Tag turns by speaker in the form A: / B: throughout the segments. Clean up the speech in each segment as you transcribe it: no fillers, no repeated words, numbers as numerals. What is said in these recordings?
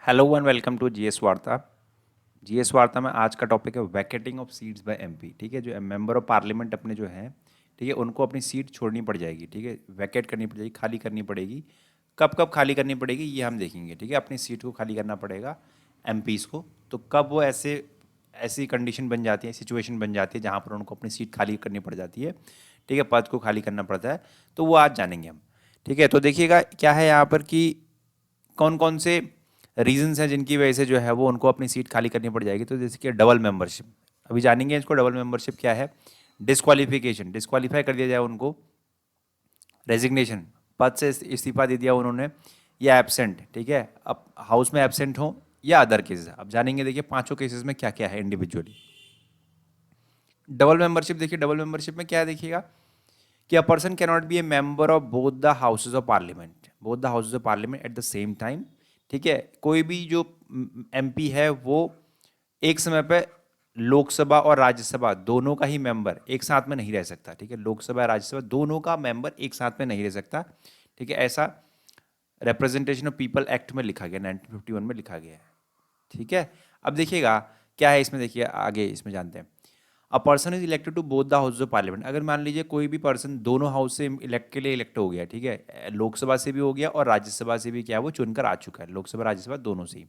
A: Hello one welcome to GS Varta. GS Varta में आज का टॉपिक है vacating of seats by MP. ठीक है, जो मेंबर ऑफ पार्लियामेंट अपने जो हैं, ठीक है, उनको अपनी सीट छोड़नी पड़ जाएगी। ठीक है, वैकेट करनी पड़ जाएगी, खाली करनी पड़ेगी। कब कब खाली करनी पड़ेगी ये हम देखेंगे। ठीक है, अपनी सीट को खाली करना पड़ेगा एमपीज़ को। तो कब वो ऐसे ऐसी कंडीशन बन जाती है, सिचुएशन बन जाती है जहाँ पर उनको अपनी सीट खाली करनी पड़ जाती है। ठीक है, पद को खाली करना पड़ता है, तो वो आज जानेंगे हम। ठीक है, तो देखिएगा क्या है यहाँ पर कि कौन कौन से रीजंस हैं जिनकी वजह से जो है वो उनको अपनी सीट खाली करनी पड़ जाएगी। तो जैसे कि डबल मेंबरशिप, अभी जानेंगे इसको। डबल मेंबरशिप क्या है? डिस्क्वालिफिकेशन, डिस्क्वालीफाई कर दिया जाए उनको। रेजिग्नेशन, पद से इस्तीफा दे दिया उन्होंने, या एबसेंट। ठीक है, अब हाउस में एबसेंट हो या अदर केसेस। अब जानेंगे, देखिए पांचों केसेस में क्या क्या है इंडिविजुअली। डबल मेंबरशिप, देखिए डबल मेंबरशिप में क्या है, देखिएगा कि a person can not be A member of both the houses of parliament, both the houses of parliament at the same time. ठीक है, कोई भी जो एमपी है वो एक समय पे लोकसभा और राज्यसभा दोनों का ही मेंबर एक साथ में नहीं रह सकता। ठीक है, लोकसभा और राज्यसभा दोनों का मेंबर एक साथ में नहीं रह सकता। ठीक है, ऐसा रिप्रेजेंटेशन ऑफ पीपल एक्ट में लिखा गया, 1951 में लिखा गया है। ठीक है, अब देखिएगा क्या है इसमें, देखिए आगे इसमें जानते हैं। A person is elected to both the house of parliament, अगर मान लीजिए कोई भी पर्सन दोनों हाउस से इलेक्ट के लिए इलेक्ट हो गया। ठीक है, लोकसभा से भी हो गया और राज्यसभा से भी क्या है वो चुनकर आ चुका है, लोकसभा राज्यसभा दोनों से ही।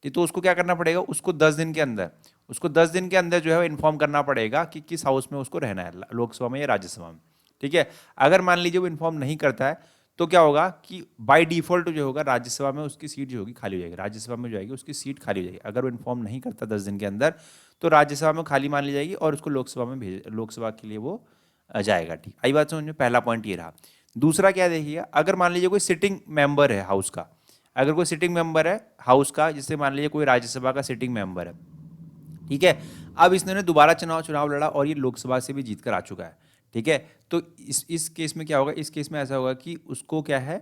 A: ठीक, तो उसको क्या करना पड़ेगा, उसको 10 दिन के अंदर, उसको 10 दिन के अंदर जो है इन्फॉर्म करना पड़ेगा कि किस हाउस में उसको रहना है, लोकसभा में या राज्यसभा में। ठीक है, अगर मान लीजिए वो इन्फॉर्म नहीं करता है तो क्या होगा कि बाय डिफॉल्ट जो होगा राज्यसभा में उसकी सीट जो होगी खाली हो जाएगी, राज्यसभा में जो आएगी उसकी सीट खाली हो जाएगी। अगर वो इन्फॉर्म नहीं करता 10 दिन के अंदर तो राज्यसभा में खाली मान ली जाएगी और उसको लोकसभा में भेज, लोकसभा के लिए वो जाएगा। ठीक, आई बात समझ में? पहला पॉइंट ये रहा। दूसरा क्या देखिएगा, अगर मान लीजिए कोई सिटिंग मेंबर है हाउस का, अगर कोई सिटिंग मेंबर है हाउस का, जिससे मान लीजिए कोई राज्यसभा का सिटिंग मेंबर है। ठीक है, अब इसने दोबारा चुनाव लड़ा और ये लोकसभा से भी जीत कर आ चुका है। ठीक है, तो इस केस में क्या होगा, इस केस में ऐसा होगा कि उसको क्या है,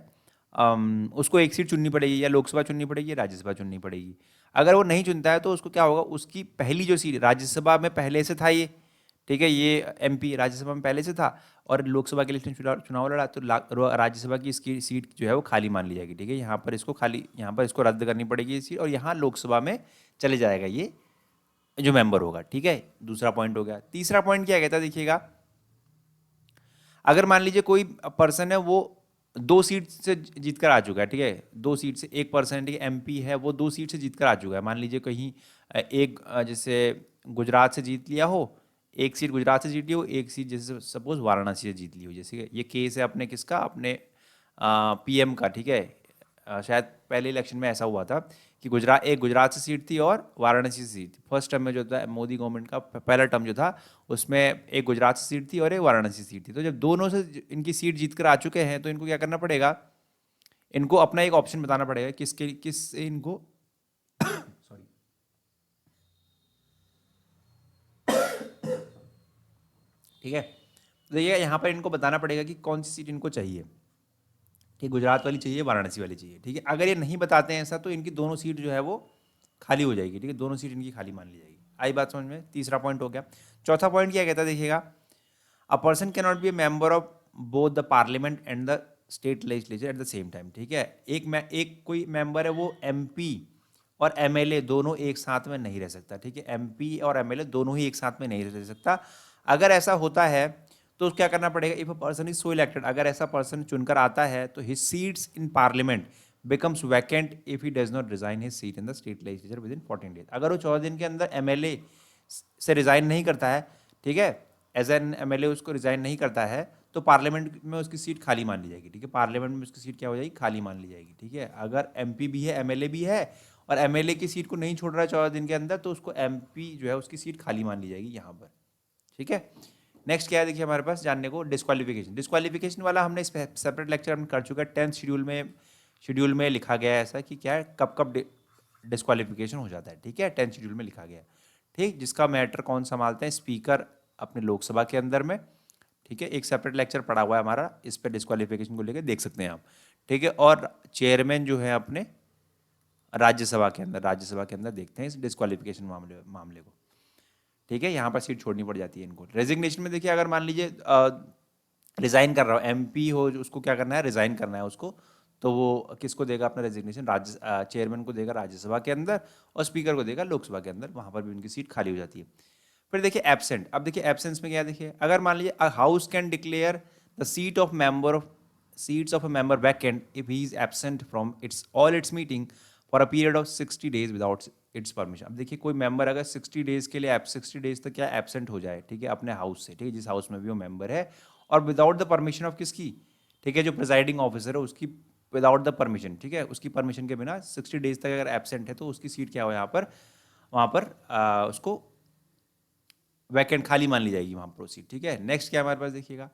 A: उसको एक सीट चुननी पड़ेगी, या लोकसभा चुननी पड़ेगी या राज्यसभा चुननी पड़ेगी। अगर वो नहीं चुनता है तो उसको क्या होगा, उसकी पहली जो सीट राज्यसभा में पहले से था ये, ठीक है, ये एमपी राज्यसभा में पहले से था और लोकसभा के लिए इसने चुनाव लड़ा, तो राज्यसभा की इसकी सीट जो है वो खाली मान ली जाएगी। ठीक है, यहाँ पर इसको खाली, यहाँ पर इसको रद्द करनी पड़ेगी ये सीट और यहाँ लोकसभा में चले जाएगा ये जो मेंबर होगा। ठीक है, दूसरा पॉइंट हो गया। तीसरा पॉइंट क्या कहता है, देखिएगा अगर मान लीजिए कोई पर्सन है वो 2 सीट से जीत कर आ चुका है। ठीक है, 2 सीट से एक पर्सन, ठीक है, एमपी है, वो 2 सीट से जीत कर आ चुका है। मान लीजिए कहीं एक जैसे गुजरात से जीत लिया हो, एक सीट गुजरात से जीत ली हो, एक सीट जैसे सपोज वाराणसी से जीत ली हो। जैसे ये केस है अपने किसका, अपने पीएम का। ठीक है, शायद पहले इलेक्शन में ऐसा हुआ था कि गुजरात से सीट थी और वाराणसी से सीट थी। फर्स्ट टर्म में जो था मोदी गवर्नमेंट का पहला टर्म जो था उसमें एक गुजरात से सीट थी और एक वाराणसी सीट थी। तो जब दोनों से इनकी सीट जीत कर आ चुके हैं तो इनको क्या करना पड़ेगा, इनको अपना एक ऑप्शन बताना पड़ेगा किस इनको सॉरी, ठीक है, तो देखिए यहाँ पर इनको बताना पड़ेगा कि कौन सी सीट इनको चाहिए। ठीक, गुजरात वाली चाहिए, वाराणसी वाली चाहिए। ठीक है, अगर ये नहीं बताते हैं ऐसा तो इनकी दोनों सीट जो है वो खाली हो जाएगी। ठीक है, दोनों सीट इनकी खाली मान ली जाएगी। आई बात समझ में? तीसरा पॉइंट हो गया। चौथा पॉइंट क्या कहता है, देखिएगा a person can not be A member of both the parliament and the state legislature at the same time. ठीक है, एक कोई मेंबर है वो एमपी और एमएलए दोनों एक साथ में नहीं रह सकता। ठीक है, एमपी और एमएलए दोनों ही एक साथ में नहीं रह सकता। अगर ऐसा होता है तो क्या करना पड़ेगा, if a person is so elected, अगर ऐसा पर्सन चुनकर आता है तो his seats in parliament becomes vacant if he does not resign his seat in the state legislature with in 14 days. अगर वो 14 दिन के अंदर एमएलए से रिजाइन नहीं करता है, ठीक है, एज एन एमएलए उसको रिजाइन नहीं करता है तो पार्लियामेंट में उसकी सीट खाली मान ली जाएगी। ठीक है, पार्लियामेंट में उसकी सीट क्या हो जाएगी, खाली मान ली जाएगी। ठीक है, अगर एमपी भी है, एमएलए भी है और एमएलए की सीट को नहीं छोड़ रहा है 14 दिन के अंदर तो उसको एमपी जो है उसकी सीट खाली मान ली जाएगी यहाँ पर। ठीक है, नेक्स्ट क्या है देखिए हमारे पास जानने को, डिस्क्वालिफिकेशन। डिस्क्वालिफिकेशन वाला हमने सेपरेट लेक्चर हम कर चुका है। 10th शेड्यूल में लिखा गया है ऐसा कि क्या है, कब कब डिस्क्वालिफिकेशन हो जाता है। ठीक है, 10th शेड्यूल में लिखा गया है। ठीक, जिसका मैटर कौन संभालते हैं, स्पीकर अपने लोकसभा के अंदर में। ठीक है, एक सेपरेट लेक्चर पड़ा हुआ है हमारा इस पर, डिस्क्वालिफिकेशन को लेकर देख सकते हैं आप। ठीक है, और चेयरमैन जो है अपने राज्यसभा के अंदर देखते हैं इस डिस्क्वालिफिकेशन मामले को। ठीक है, यहाँ पर सीट छोड़नी पड़ जाती है इनको। रेजिग्नेशन में देखिए अगर मान लीजिए रिजाइन कर रहा हो, एमपी हो, उसको क्या करना है, रिजाइन करना है उसको, तो वो किसको देगा अपना रेजिग्नेशन, चेयरमैन को देगा राज्यसभा के अंदर और स्पीकर को देगा लोकसभा के अंदर, वहाँ पर भी उनकी सीट खाली हो जाती है। फिर देखिए एब्सेंट, अब देखिए एब्सेंस में क्या है, देखिए अगर मान लीजिए house can declare the seats of a member vacant if he is absent from its all it's meeting for a period of 60 days without its permission. अब देखिए कोई मेंबर अगर 60 डेज के लिए 60 डेज तक क्या एब्सेंट हो जाए, ठीक है, अपने हाउस से, ठीक है, जिस हाउस में भी वो मेंबर है, और विदाउट द परमिशन ऑफ किसकी, ठीक है, जो प्रिजाइडिंग ऑफिसर है उसकी, विदाउट द परमिशन, ठीक है, उसकी परमिशन के बिना 60 डेज तक अगर एब्सेंट है तो उसकी सीट क्या हो यहाँ पर, वहाँ पर उसको वैकेंट खाली मान ली जाएगी वहाँ पर सीट, ठीक है। नेक्स्ट क्या हमारे पास देखिएगा,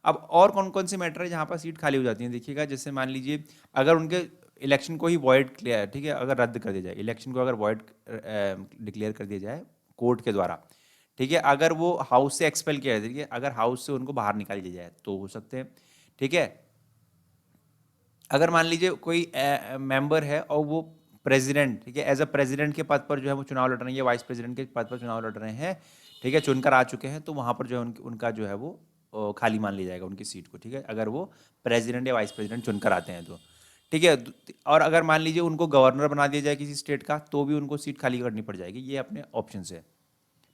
A: अब और कौन कौन से मैटर है जहाँ पर सीट खाली हो जाती है, देखिएगा जैसे मान लीजिए अगर उनके इलेक्शन को ही वॉइड क्लियर, ठीक है, अगर रद्द कर दिया जाए, इलेक्शन को अगर वॉइड डिक्लेयर कर दिया जाए कोर्ट के द्वारा, ठीक है, अगर वो हाउस से एक्सपेल किया जाए, ठीक है, अगर हाउस से उनको बाहर निकाल दिया जाए तो हो सकते हैं, ठीक है। अगर मान लीजिए कोई मेंबर है और वो प्रेसिडेंट, ठीक है, एज अ प्रेसिडेंट के पद पर जो है वो चुनाव लड़ रहे हैं या वाइस प्रेसिडेंट के पद पर चुनाव लड़ रहे हैं, ठीक है, चुनकर आ चुके हैं, तो वहाँ पर जो है उनका जो है वो खाली मान लिया जाएगा उनकी सीट को, ठीक है, अगर वो प्रेसिडेंट या वाइस प्रेसिडेंट चुनकर आते हैं तो, ठीक है। और अगर मान लीजिए उनको गवर्नर बना दिया जाए किसी स्टेट का तो भी उनको सीट खाली करनी पड़ जाएगी, ये अपने ऑप्शन है,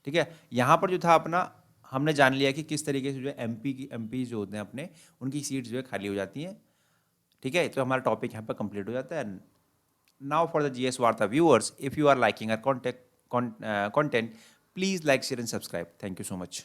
A: ठीक है। यहाँ पर जो था अपना, हमने जान लिया कि किस तरीके से जो है एमपी जो होते हैं अपने, उनकी सीट जो है खाली हो जाती हैं, ठीक है। तो हमारा टॉपिक यहाँ पर कंप्लीट हो जाता है। Now for the GS Varta viewers, if you are liking our content, please like, share and subscribe. Thank you so much.